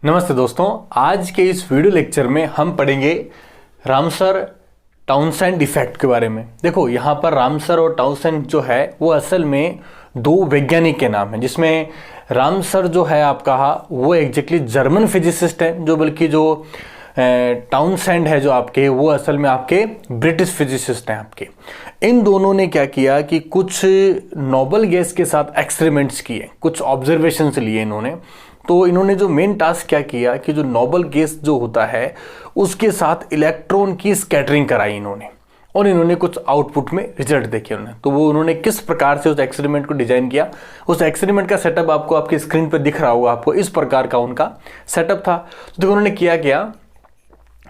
नमस्ते दोस्तों, आज के इस वीडियो लेक्चर में हम पढ़ेंगे रामसर टाउनसेंड इफेक्ट के बारे में। देखो, यहाँ पर रामसर और टाउनसेंड जो है वो असल में दो वैज्ञानिक के नाम हैं, जिसमें रामसर जो है आपका वो एग्जैक्टली जर्मन फिजिसिस्ट है, जो बल्कि जो टाउनसेंड है जो आपके वो असल में आपके ब्रिटिश फिजिसिस्ट हैं आपके। इन दोनों ने क्या किया कि कुछ नोबल गैस के साथ एक्सपेरिमेंट्स किए, कुछ ऑब्जर्वेशंस लिए इन्होंने। तो इन्होंने जो मेन टास्क क्या किया कि जो नोबल गैस जो होता है उसके साथ इलेक्ट्रॉन की स्कैटरिंग कराई इन्होंने, और इन्होंने कुछ आउटपुट में रिजल्ट देखे उन्होंने। तो वो उन्होंने किस प्रकार से उस एक्सपेरिमेंट को डिजाइन किया, उस एक्सपेरिमेंट का सेटअप आपको आपकी स्क्रीन पर दिख रहा होगा, आपको इस प्रकार का उनका सेटअप था। तो देखो उन्होंने क्या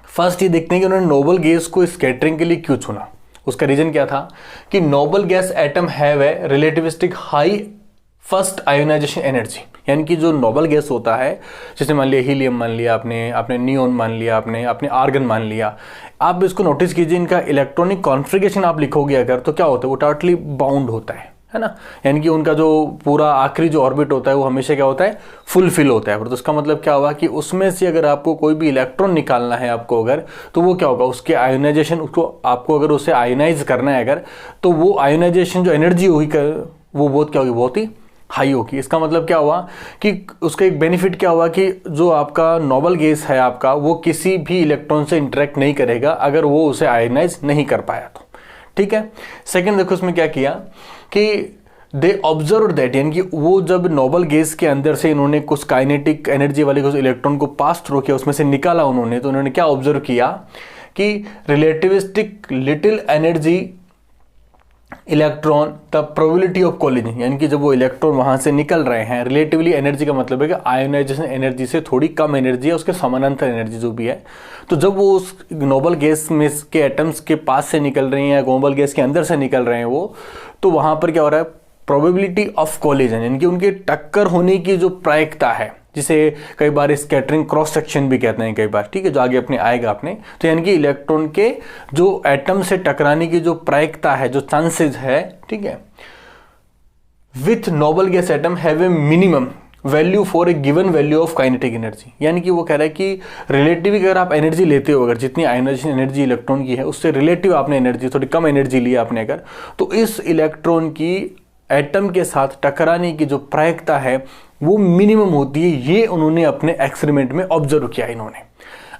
फर्स्ट ये देखते हैं कि उन्होंने नोबल गैस को स्कैटरिंग के लिए क्यों चुना। उसका रीजन क्या था कि noble gas atom have a relativistic high first ionization energy, यानी कि जो नोबल गैस होता है, जैसे मान लिया हीलियम मान लिया आपने नियोन मान लिया, आपने आर्गन मान लिया, आप इसको नोटिस कीजिए, इनका इलेक्ट्रॉनिक कॉन्फ़िगरेशन आप लिखोगे अगर तो क्या होता है, वो टोटली बाउंड होता है ना। यानी कि उनका जो पूरा आखिरी जो ऑर्बिट होता है वो हमेशा क्या होता है, फुलफिल होता है। तो उसका मतलब क्या हुआ कि उसमें से अगर आपको कोई भी इलेक्ट्रॉन निकालना है आपको अगर, तो वो क्या होगा, उसके आयोनाइजेशन, उसको आपको अगर उसे आयोनाइज करना है अगर, तो वो आयोनाइजेशन जो एनर्जी होगी वो बहुत क्या होगी, बहुत ही हाई होगी। इसका मतलब क्या हुआ कि उसका एक बेनिफिट क्या हुआ कि जो आपका नोबल गैस है आपका वो किसी भी इलेक्ट्रॉन से इंटरेक्ट नहीं करेगा अगर वो उसे आयोनाइज नहीं कर पाया तो। ठीक है। सेकंड देखो उसमें क्या किया कि दे ऑब्जर्व दैट, यानी कि वो जब नोबल गैस के अंदर से इन्होंने कुछ काइनेटिक एनर्जी वाले कुछ इलेक्ट्रॉन को पास थ्रू किया, उसमें से निकाला उन्होंने, तो उन्होंने क्या ऑब्जर्व किया कि relativistic little energy electron the probability of collision, यानी कि जब वो इलेक्ट्रॉन वहां से निकल रहे हैं, रिलेटिवली एनर्जी का मतलब है कि आयोनाइजेशन एनर्जी से थोड़ी कम एनर्जी है, उसके समानांतर एनर्जी जो भी है। तो जब वो उस नोबल गैस में के एटम्स के पास से निकल रही हैं, नोबल गैस के अंदर से निकल रहे हैं वो, तो वहां पर क्या हो रहा है, प्रोबेबिलिटी ऑफ कोलिजन, यानी कि उनके टक्कर होने की जो प्रायिकता है, जिसे कई बार स्कैटरिंग क्रॉस सेक्शन भी कहते हैं कई बार, ठीक है, जो आगे अपने आएगा अपने। तो यानी कि इलेक्ट्रॉन के जो एटम से टकराने की जो प्रायिकता है, जो चांसेस है, ठीक है, with Nobel gas atom have A minimum value for a given value of kinetic energy, यानी कि वो कह रहा है कि रिलेटिव अगर आप एनर्जी लेते हो, अगर जितनी आयोनाइजेशन एनर्जी इलेक्ट्रॉन की है उससे रिलेटिव आपने एनर्जी थोड़ी कम एनर्जी ली आपने अगर, तो इस इलेक्ट्रॉन की एटम के साथ टकराने की जो प्रायिकता है वो मिनिमम होती है। ये उन्होंने अपने एक्सपेरिमेंट में ऑब्जर्व किया इन्होंने।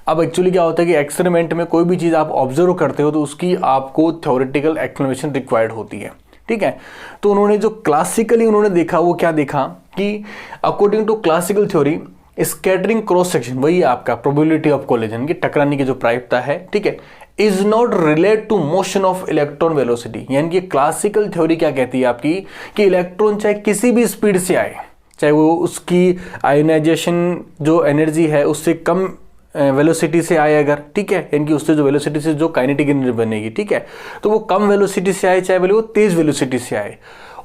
अब एक्चुअली क्या होता है कि एक्सपेरिमेंट में कोई भी चीज़ आप ऑब्जर्व करते हो तो उसकी आपको थ्योरेटिकल एक्सप्लेनेशन रिक्वायर्ड होती है, ठीक है। तो उन्होंने जो क्लासिकली उन्होंने देखा वो क्या देखा कि according to classical theory scattering cross section, वही आपका प्रोबेबिलिटी ऑफ कोलिजन की टकराने की जो प्रायिकता है, ठीक है, is not relate to motion of electron velocity, यानी कि क्लासिकल थ्योरी क्या कहती है आपकी कि इलेक्ट्रॉन चाहे किसी भी स्पीड से आए, चाहे वो उसकी आयोनाइजेशन जो एनर्जी है उससे कम वेलोसिटी से आए अगर, ठीक है, यानी कि उससे जो वेलोसिटी से जो काइनेटिक एनर्जी बनेगी, ठीक है, तो वो कम वेलोसिटी से आए चाहे वो तेज वेलोसिटी से आए,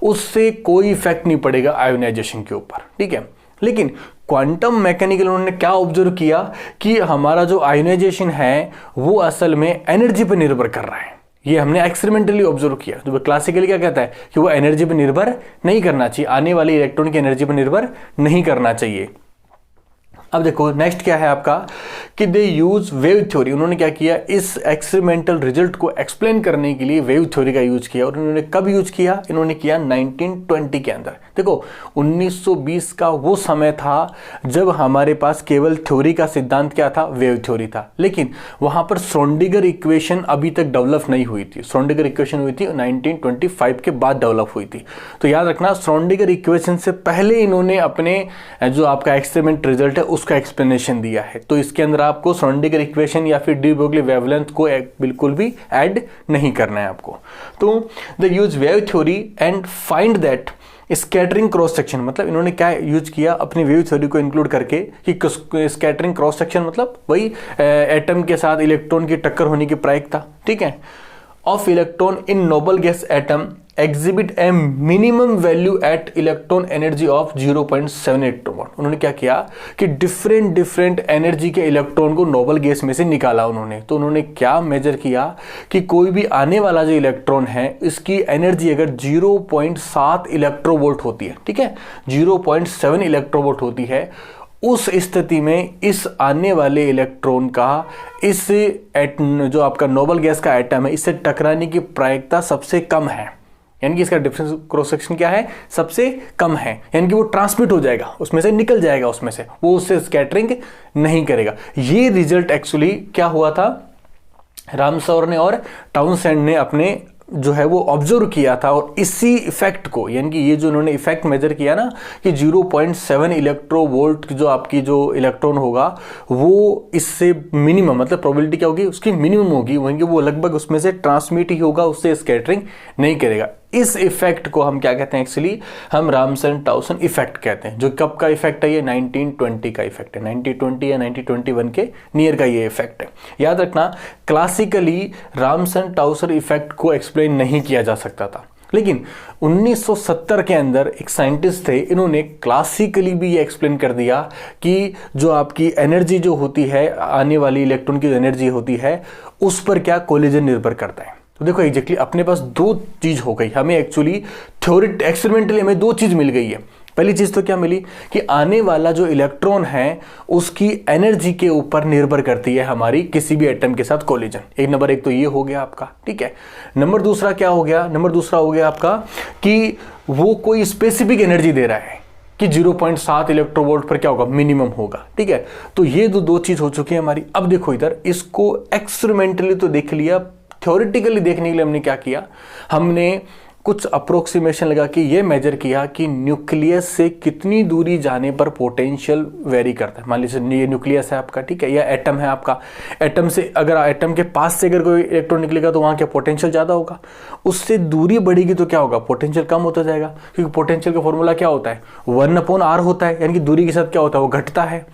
उससे कोई इफेक्ट नहीं पड़ेगा आयोनाइजेशन के ऊपर, ठीक है। लेकिन क्वांटम मैकेनिकल उन्होंने क्या ऑब्जर्व किया कि हमारा जो आयोनाइजेशन है वो असल में एनर्जी पर निर्भर कर रहा है। ये हमने एक्सपेरिमेंटली ऑब्जर्व किया। तो क्लासिकली क्या कहता है कि वो एनर्जी पर निर्भर नहीं करना चाहिए, आने वाली इलेक्ट्रॉन की एनर्जी पर निर्भर नहीं करना चाहिए। अब देखो नेक्स्ट क्या है आपका कि दे यूज वेव थ्योरी। उन्होंने क्या किया, इस एक्सपेरिमेंटल रिजल्ट को एक्सप्लेन करने के लिए वेव थ्योरी का यूज किया। और उन्होंने कब यूज किया, इन्होंने किया 1920 के अंदर। देखो 1920 का वो समय था जब हमारे पास केवल थ्योरी का सिद्धांत क्या था, वेव थ्योरी था, लेकिन वहां पर श्रोडिंगर इक्वेशन अभी तक डेवलप नहीं हुई थी। श्रोडिंगर इक्वेशन हुई थी 1925 के बाद डेवलप हुई थी। तो याद रखना, श्रोडिंगर इक्वेशन से पहले इन्होंने अपने जो आपका एक्सपेरिमेंट रिजल्ट है उसका एक्सप्लेनेशन दिया है। तो इसके अंदर आपको श्रोडिंगर इक्वेशन या फिर डी ब्रोगली वेवलेंथ को बिल्कुल भी ऐड नहीं करना है आपको। तो the use wave theory and find that scattering cross section, मतलब इन्होंने क्या यूज किया अपनी वेव थ्योरी को इंक्लूड करके कि स्कैटरिंग क्रॉस सेक्शन मतलब वही एटम के साथ इलेक्ट्रॉन की टक्कर होने की प्रायिकता, ठीक है, of electron in noble gas atom exhibit a minimum value at electron energy of 0.78 watt. उन्होंने क्या किया कि डिफरेंट एनर्जी के इलेक्ट्रॉन को नोबल गैस में से निकाला उन्होंने। तो उन्होंने क्या मेजर किया कि कोई भी आने वाला जो इलेक्ट्रॉन है इसकी एनर्जी अगर 0.7 इलेक्ट्रोवोल्ट होती है, ठीक है, 0.7 इलेक्ट्रोवोल्ट होती है, उस स्थिति में इस आने वाले इलेक्ट्रॉन का इस जो आपका नोबल गैस का एटम है इससे टकराने की प्रायिकता सबसे कम है, यानी कि इसका डिफरेंस क्रॉस सेक्शन क्या है, सबसे कम है, यानी कि वो ट्रांसमिट हो जाएगा, उसमें से निकल जाएगा, उसमें से वो उससे स्कैटरिंग नहीं करेगा। ये रिजल्ट एक्चुअली क्या हुआ था, रामसौर ने और टाउनसेंड ने अपने जो है वो ऑब्जर्व किया था, और इसी इफेक्ट को, यानी कि ये जो उन्होंने इफेक्ट मेजर किया ना कि 0.7 इलेक्ट्रोवोल्ट जो आपकी जो इलेक्ट्रॉन होगा वो इससे मिनिमम, मतलब प्रोबेबिलिटी क्या होगी उसकी मिनिमम होगी, वहीं कि वो लगभग उसमें से ट्रांसमिट ही होगा, उससे स्कैटरिंग नहीं करेगा। इस इफेक्ट को हम क्या कहते हैं, एक्चुअली हम रामसन टाउसन इफेक्ट कहते हैं। जो कब का इफेक्ट है, ये 1920 का इफेक्ट है, 1920 या 1921 के नियर का ये इफेक्ट है। याद रखना, क्लासिकली रामसन टाउसन इफेक्ट को एक्सप्लेन नहीं किया जा सकता था, लेकिन 1970 के अंदर एक साइंटिस्ट थे, इन्होंने क्लासिकली भी ये एक्सप्लेन कर दिया कि जो आपकी एनर्जी जो होती है, आने वाली इलेक्ट्रॉन की जो एनर्जी होती है, उस पर क्या कोलिजन निर्भर करता है। तो देखो एग्जैक्टली अपने पास दो चीज हो गई, हमें एक्चुअली थ्योरी एक्सपेरिमेंटली हमें दो चीज मिल गई है। पहली चीज तो क्या मिली कि आने वाला जो इलेक्ट्रॉन है उसकी एनर्जी के ऊपर निर्भर करती है हमारी किसी भी एटम के साथ कोलिजन। एक नंबर एक तो ये हो गया आपका, ठीक है। नंबर दूसरा क्या हो गया, नंबर दूसरा हो गया आपका कि वो कोई स्पेसिफिक एनर्जी दे रहा है कि 0.7 इलेक्ट्रोवोल्ट पर क्या होगा, मिनिमम होगा, ठीक है। तो ये दो चीज हो चुकी है हमारी। अब देखो इधर, इसको एक्सपेरिमेंटली तो देख लिया, थ्योरेटिकली देखने के लिए हमने क्या किया, हमने कुछ अप्रोक्सीमेशन लगा के ये मेजर किया कि न्यूक्लियस से कितनी दूरी जाने पर पोटेंशियल वेरी करता है। मान लीजिए ये न्यूक्लियस है आपका, ठीक है, या एटम है आपका, एटम से अगर एटम के पास से अगर कोई इलेक्ट्रॉन निकलेगा तो वहां क्या पोटेंशियल ज्यादा होगा, उससे दूरी बढ़ेगी तो क्या होगा, पोटेंशियल कम होता जाएगा, क्योंकि पोटेंशियल का फॉर्मूला क्या होता है, 1/r होता है, यानी कि दूरी के साथ क्या होता है, वो घटता है।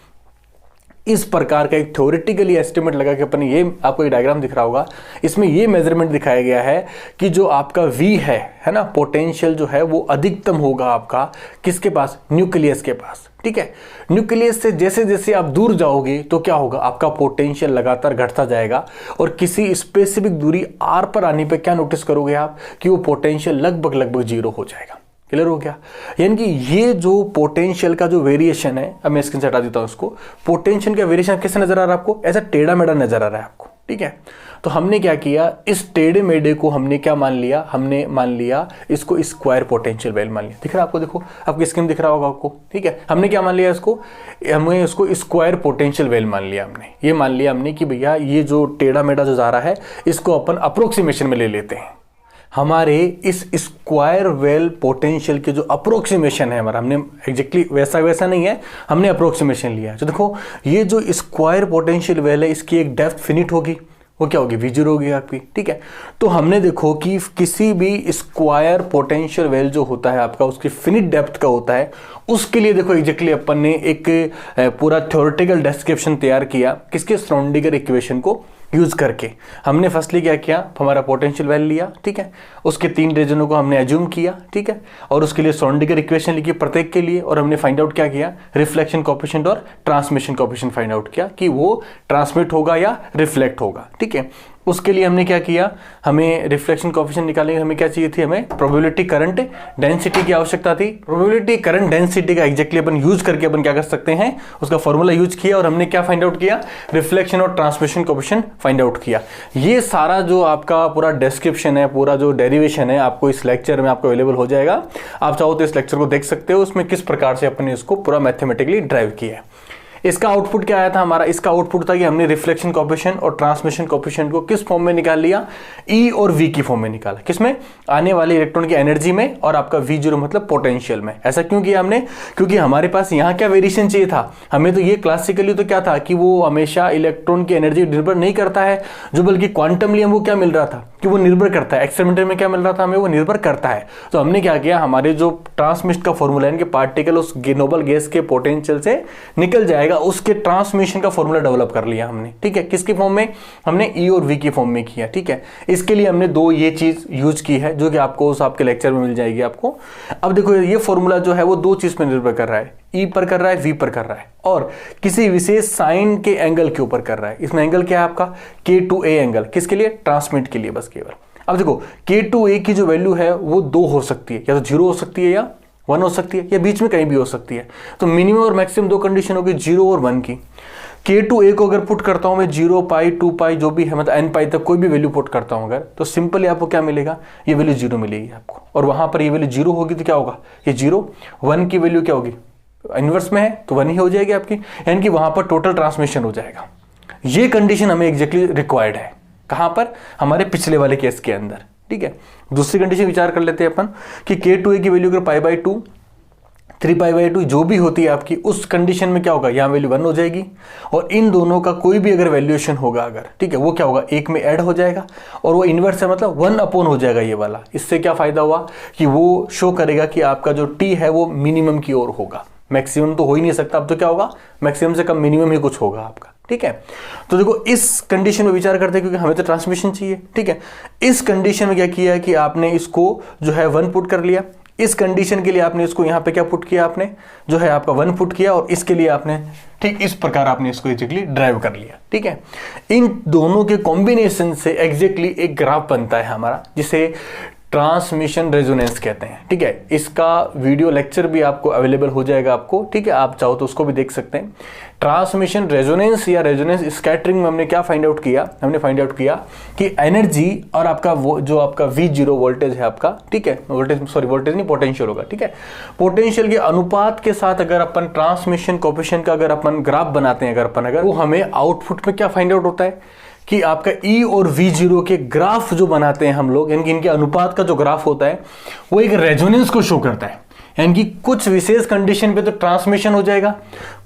इस प्रकार का एक थ्योरेटिकली एस्टिमेट लगा के अपन, ये आपको एक डायग्राम दिख रहा होगा, इसमें ये मेजरमेंट दिखाया गया है कि जो आपका V है ना, पोटेंशियल जो है वो अधिकतम होगा आपका किसके पास, न्यूक्लियस के पास, ठीक है। न्यूक्लियस से जैसे जैसे आप दूर जाओगे तो क्या होगा, आपका पोटेंशियल लगातार घटता जाएगा, और किसी स्पेसिफिक दूरी r पर आने पर क्या नोटिस करोगे आप कि वो पोटेंशियल लगभग 0 हो जाएगा। क्लियर हो गया, यानी कि ये जो पोटेंशियल का जो वेरिएशन है, अब मैं स्क्रीन से हटा देता हूं इसको, पोटेंशियल का वेरिएशन कैसे नजर आ रहा है आपको, ऐसा टेढ़ा मेढ़ा नजर आ रहा है आपको, ठीक है। तो हमने क्या किया, इस टेढ़े मेढ़े को हमने क्या मान लिया, हमने मान लिया इसको स्क्वायर पोटेंशियल वेल मान लिया। दिख रहा है आपको, देखो आपकी स्क्रीन दिख रहा होगा आपको, ठीक है। हमने क्या मान लिया इसको, हमने इसको स्क्वायर पोटेंशियल वेल मान लिया। हमने ये मान लिया हमने कि भैया ये जो टेढ़ा मेढ़ा जो जा रहा है इसको अपन अप्रोक्सीमेशन में ले लेते हैं। हमारे इस स्क्वायर वेल पोटेंशियल के जो अप्रोक्सीमेशन है हमारा, हमने एग्जैक्टली वैसा नहीं है, हमने अप्रोक्सीमेशन लिया है। तो देखो ये जो स्क्वायर पोटेंशियल वेल है इसकी एक डेप्थ फिनिट होगी, वो क्या होगी, V0 होगी आपकी, ठीक है। तो हमने देखो कि किसी भी स्क्वायर पोटेंशियल वेल जो होता है आपका, उसकी फिनिट डेप्थ का होता है, उसके लिए देखो एग्जैक्टली अपन ने एक पूरा थ्योरेटिकल डिस्क्रिप्शन तैयार किया, किसके, श्रोडिंगर इक्वेशन को यूज करके। हमने फर्स्टली क्या किया, हमारा पोटेंशियल वैल्यू लिया, ठीक है, उसके 3 रीजनों को हमने एज्यूम किया, ठीक है, और उसके लिए श्रोडिंगर इक्वेशन लिखी प्रत्येक के लिए, और हमने फाइंड आउट क्या किया, रिफ्लेक्शन कोएफिशिएंट और ट्रांसमिशन कोएफिशिएंट फाइंड आउट किया कि वो ट्रांसमिट होगा या रिफ्लेक्ट होगा, ठीक है। उसके लिए हमने क्या किया, हमें रिफ्लेक्शन कोएफिशिएंट निकालने के हमें क्या चाहिए थी, हमें प्रोबेबिलिटी करंट डेंसिटी की आवश्यकता थी। प्रोबेबिलिटी करंट डेंसिटी का एग्जैक्टली अपन यूज करके अपन क्या कर सकते हैं, उसका फॉर्मूला यूज किया, और हमने क्या फाइंड आउट किया, रिफ्लेक्शन और ट्रांसमिशन कोएफिशिएंट फाइंड आउट किया। ये सारा जो आपका पूरा डिस्क्रिप्शन है, पूरा जो डेरिवेशन है, आपको इस लेक्चर में आपको अवेलेबल हो जाएगा। आप चाहो तो इस लेक्चर को देख सकते हो, उसमें किस प्रकार से अपने इसको पूरा मैथमेटिकली ड्राइव किया है। इसका आउटपुट क्या आया था हमारा, इसका आउटपुट था कि हमने रिफ्लेक्शन कोएफिशिएंट और ट्रांसमिशन कोएफिशिएंट को किस फॉर्म में निकाल लिया, E और V की फॉर्म में निकाला। किसमें, आने वाले इलेक्ट्रॉन की एनर्जी में, और आपका V0 मतलब पोटेंशियल में। ऐसा क्यों किया हमने, क्योंकि हमारे पास यहाँ क्या वेरिएशन चाहिए था, हमें तो ये क्लासिकली तो क्या था कि वो हमेशा इलेक्ट्रॉन की एनर्जी निर्भर नहीं करता है, जो बल्कि क्वांटमली हमको क्या मिल रहा था कि वो निर्भर करता है। एक्सपेरिमेंटल में क्या मिल रहा था हमें, वो निर्भर करता है। तो हमने क्या किया, हमारे जो ट्रांसमिट का फॉर्मूला है कि पार्टिकल उस नोबल गैस के पोटेंशियल से निकल जाएगा, उसके ट्रांसमिशन का फॉर्मूला डेवलप कर लिया हमने, ठीक है। किसकी फॉर्म में, हमने E और V की फॉर्म में किया, ठीक है। इसके लिए हमने दो ये चीज यूज की है, जो कि आपको उस आपके लेक्चर में मिल जाएगी आपको। अब देखो ये फॉर्मूला जो है वो दो चीज पर निर्भर कर रहा है, E पर कर रहा है, V पर कर रहा है, और किसी विशेष साइन के एंगल के ऊपर कर रहा है। इसमें एंगल क्या है आपका, K2A एंगल, किसके लिए, ट्रांसमिट के लिए, बस केवल। अब देखो K2A की जो वैल्यू है वो 2 हो सकती है, या तो 0 हो सकती है या 1 हो सकती है या बीच में कहीं भी हो सकती है। तो मिनिमम और मैक्सिमम दो कंडीशन होगी 0 और 1 की। K2A को अगर पुट करता हूं मैं 0 पाई 2 पाई जो भी है, मतलब n पाई तक कोई भी वैल्यू पुट करता हूं अगर, तो सिंपली आपको क्या मिलेगा, ये वैल्यू 0 मिलेगी आपको। और वहां पर ये वैल्यू 0 होगी तो क्या होगा, ये 0, 1 की वैल्यू क्या होगी, इनवर्स में है तो 1 ही हो जाएगी आपकी, यानी कि वहां पर टोटल ट्रांसमिशन हो जाएगा। ये कंडीशन हमें एग्जैक्टली रिक्वायर्ड है, कहां पर, हमारे पिछले वाले केस के अंदर। ठीक है, दूसरी कंडीशन विचार कर लेते हैं अपन कि K2A की वैल्यू अगर π/2 3π/2 जो भी होती है आपकी, उस कंडीशन में क्या होगा, यहां वैल्यू 1 हो जाएगी और इन दोनों का कोई भी अगर वैल्यूएशन होगा अगर, ठीक है, वो क्या होगा, एक में ऐड हो जाएगा और वो इन्वर्स है, मतलब 1 हो जाएगा ये वाला। इससे क्या फायदा हुआ कि वो शो करेगा कि आपका जो T है वो मिनिमम की ओर होगा, मैक्सिमम तो हो ही नहीं सकता, अब तो क्या होगा, मैक्सिमम से कम मिनिमम ही कुछ होगा आपका। ठीक है, तो देखो इस कंडीशन में विचार करते हैं क्योंकि हमें तो ट्रांसमिशन चाहिए। ठीक है, इस कंडीशन में क्या किया है कि आपने इसको जो है 1 पुट कर लिया, इस कंडीशन के लिए आपने इसको यहां पे क्या पुट किया, आपने जो है आपका 1 पुट किया और इसके लिए आपने ठीक इस प्रकार आपने इसको एग्जैक्टली ड्राइव कर लिया। ठीक है, इन दोनों के कॉम्बिनेशन से एग्जैक्टली एक ग्राफ बनता है हमारा, जिसे ट्रांसमिशन रेजोनेंस कहते हैं। ठीक है, इसका वीडियो लेक्चर भी आपको अवेलेबल हो जाएगा आपको। ठीक है, आप चाहो तो उसको भी देख सकते हैं। ट्रांसमिशन रेजोनेंस या रेजोनेंस स्कैटरिंग में हमने क्या फाइंड आउट किया, हमने फाइंड आउट किया कि एनर्जी और आपका वो जो आपका V0 वोल्टेज है आपका, ठीक है, वोल्टेज नहीं, पोटेंशियल होगा। ठीक है, पोटेंशियल के अनुपात के साथ अगर अपन ट्रांसमिशन कोएफिशिएंट का अगर अपन ग्राफ बनाते हैं अगर वो हमें आउटपुट में क्या फाइंड आउट होता है कि आपका E और V0 के ग्राफ जो बनाते हैं हम लोग, यानी कि इनके अनुपात का जो ग्राफ होता है वो एक रेजोनेंस को शो करता है। यानी कि कुछ विशेष कंडीशन पे तो ट्रांसमिशन हो जाएगा,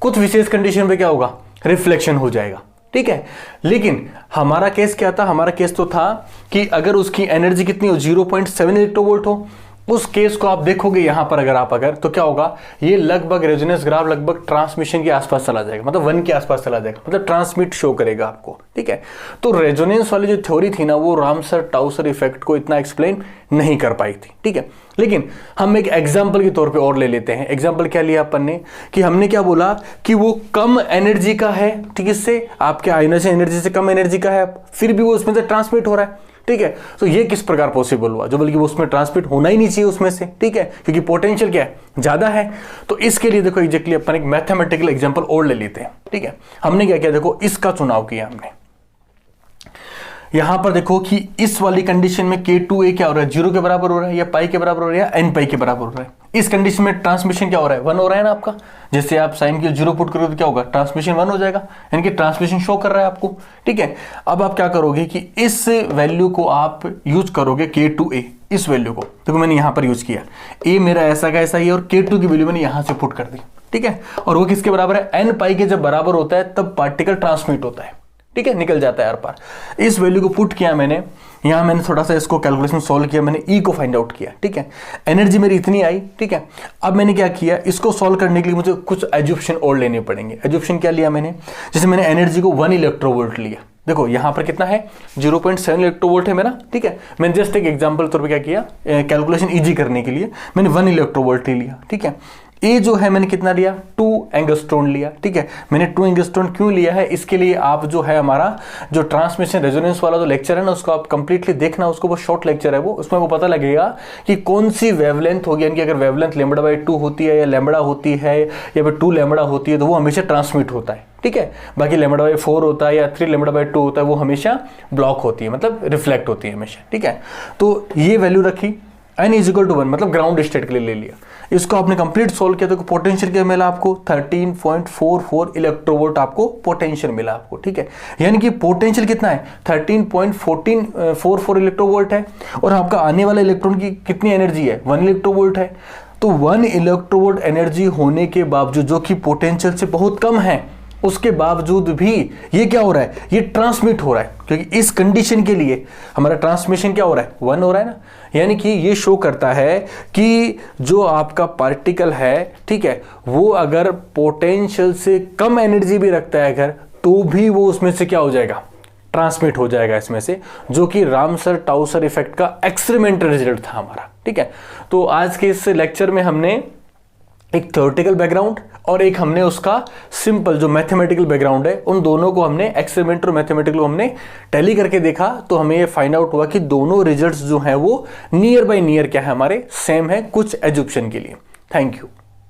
कुछ विशेष कंडीशन पे क्या होगा, रिफ्लेक्शन हो जाएगा। ठीक है, लेकिन हमारा केस क्या था, हमारा केस तो था कि अगर उसकी एनर्जी कितनी हो, 0.7 इलेक्ट्रोवोल्ट हो, उस केस को आप देखोगे यहां पर अगर तो क्या होगा, ये लगभग रेजोनेंस ग्राफ लगभग ट्रांसमिशन के आसपास चला जाएगा, मतलब 1 के आसपास चला जाएगा, मतलब ट्रांसमिट शो करेगा आपको। ठीक है, तो रेजोनेंस वाली जो थ्योरी थी ना, वो रामसर टाउसर इफेक्ट को इतना एक्सप्लेन नहीं कर पाई थी। ठीक है, लेकिन हम एक एग्जाम्पल के तौर पे और ले लेते हैं। एग्जाम्पल क्या लिया अपन ने कि हमने क्या बोला कि वो कम एनर्जी का है, ठीक है, इससे आपके आयोनाइजेशन एनर्जी से कम एनर्जी का है, फिर भी वो उसमें से ट्रांसमिट हो रहा है। ठीक है, तो ये किस प्रकार पॉसिबल हुआ, जो बल्कि वो उसमें ट्रांसमिट होना ही नहीं चाहिए उसमें से। ठीक है, क्योंकि पोटेंशियल क्या है, ज्यादा है। तो इसके लिए देखो एग्जैक्टली अपन एक मैथमेटिकल एग्जांपल और ले लेते हैं। ठीक है, हमने क्या किया, देखो इसका चुनाव किया हमने। यहां पर देखो कि इस वाली कंडीशन में K2A क्या हो रहा है, 0 के बराबर हो रहा है या पाई के बराबर हो रहा है या n पाई के बराबर हो रहा है। इस कंडीशन में ट्रांसमिशन क्या हो रहा है, 1 हो रहा है ना आपका। जैसे आप साइन की 0 पुट करोगे तो क्या होगा, ट्रांसमिशन 1 हो जाएगा, यानी कि ट्रांसमिशन शो कर रहा है आपको। ठीक है, अब आप क्या करोगे कि इस वैल्यू को आप यूज करोगे K2A, इस वैल्यू को देखो मैंने यहां पर यूज किया, A मेरा ऐसा का ऐसा ही और K2 की वैल्यू मैंने यहां से पुट कर दी। ठीक है, और वो किसके बराबर है, n पाई के जब बराबर होता है तब पार्टिकल ट्रांसमिट होता है। ठीक है, निकल जाता है यार पार। इस वैल्यू को पुट किया मैंने, यहां मैंने थोड़ा सा इसको कैलकुलेशन सॉल्व किया, मैंने E को फाइंड आउट किया। ठीक है, एनर्जी मेरी इतनी आई। ठीक है, अब मैंने क्या किया, इसको सॉल्व करने के लिए मुझे कुछ एज्यूप्शन और लेने पड़ेंगे। एज्यूप्शन क्या लिया मैंने, जैसे मैंने एनर्जी को 1 इलेक्ट्रोवोल्ट लिया। देखो यहां पर कितना है, 0.7 इलेक्ट्रोवोल्ट है मेरा। ठीक है, मैंने जस्ट एक एग्जांपल तौर पे क्या किया, कैलकुलेशन इजी करने के लिए मैंने 1 इलेक्ट्रोवोल्ट लिया। ठीक है, ए जो है मैंने कितना लिया, 2 एंगस्ट्रॉन लिया। ठीक है, मैंने 2 एंगस्ट्रॉन क्यों लिया है, इसके लिए आप जो है हमारा जो ट्रांसमिशन रेजोनेंस वाला जो लेक्चर है ना, उसको आप कंप्लीटली देखना, उसको वो शॉर्ट लेक्चर है वो, उसमें वो पता लगेगा कि कौन सी वेवलेंथ होगी, यानी कि अगर वेवलेंथ λ/2 होती है या लैम्बडा होती है या फिर 2 लैम्बडा होती है तो वो हमेशा ट्रांसमिट होता है। ठीक है, बाकी λ/4 होता है या 3 λ/2 होता है वो हमेशा ब्लॉक होती है, मतलब रिफ्लेक्ट होती है हमेशा। ठीक है, तो ये वैल्यू रखी, n = 1, मतलब ग्राउंड स्टेट के लिए ले लिया। इसको आपने कंप्लीट सोल्व किया तो पोटेंशियल क्या मिला आपको, 13.44 इलेक्ट्रोवोल्ट आपको पोटेंशियल मिला आपको। ठीक है, यानी कि पोटेंशियल कितना है, 13.44 इलेक्ट्रोवोल्ट है और आपका आने वाला इलेक्ट्रॉन की कितनी एनर्जी है, 1 इलेक्ट्रोवोल्ट है। तो 1 इलेक्ट्रोवोल्ट एनर्जी होने के बावजूद, जो कि पोटेंशियल से बहुत कम है, उसके बावजूद भी ये क्या हो रहा है, ये ट्रांसमिट हो रहा है, क्योंकि इस कंडीशन के लिए हमारा ट्रांसमिशन क्या हो रहा है, 1 हो रहा है ना। यानी कि ये शो करता है कि जो आपका पार्टिकल है, ठीक है, वो अगर पोटेंशियल से कम एनर्जी भी रखता है अगर, तो भी वो उसमें से क्या हो जाएगा, ट्रांसमिट हो जाएगा इसमें से, जो कि रामसर टाउसर इफेक्ट का एक्सपेरिमेंटल रिजल्ट था हमारा। ठीक है, तो आज के इस लेक्चर में हमने एक थ्योरेटिकल बैकग्राउंड और एक हमने उसका सिंपल जो मैथमेटिकल बैकग्राउंड है, उन दोनों को हमने एक्सपेरिमेंटल और मैथमेटिकल को हमने टैली करके देखा, तो हमें ये फाइंड आउट हुआ कि दोनों रिजल्ट्स जो हैं वो नियर बाय नियर क्या है, हमारे सेम है कुछ एज्यूप्शन के लिए। Thank you.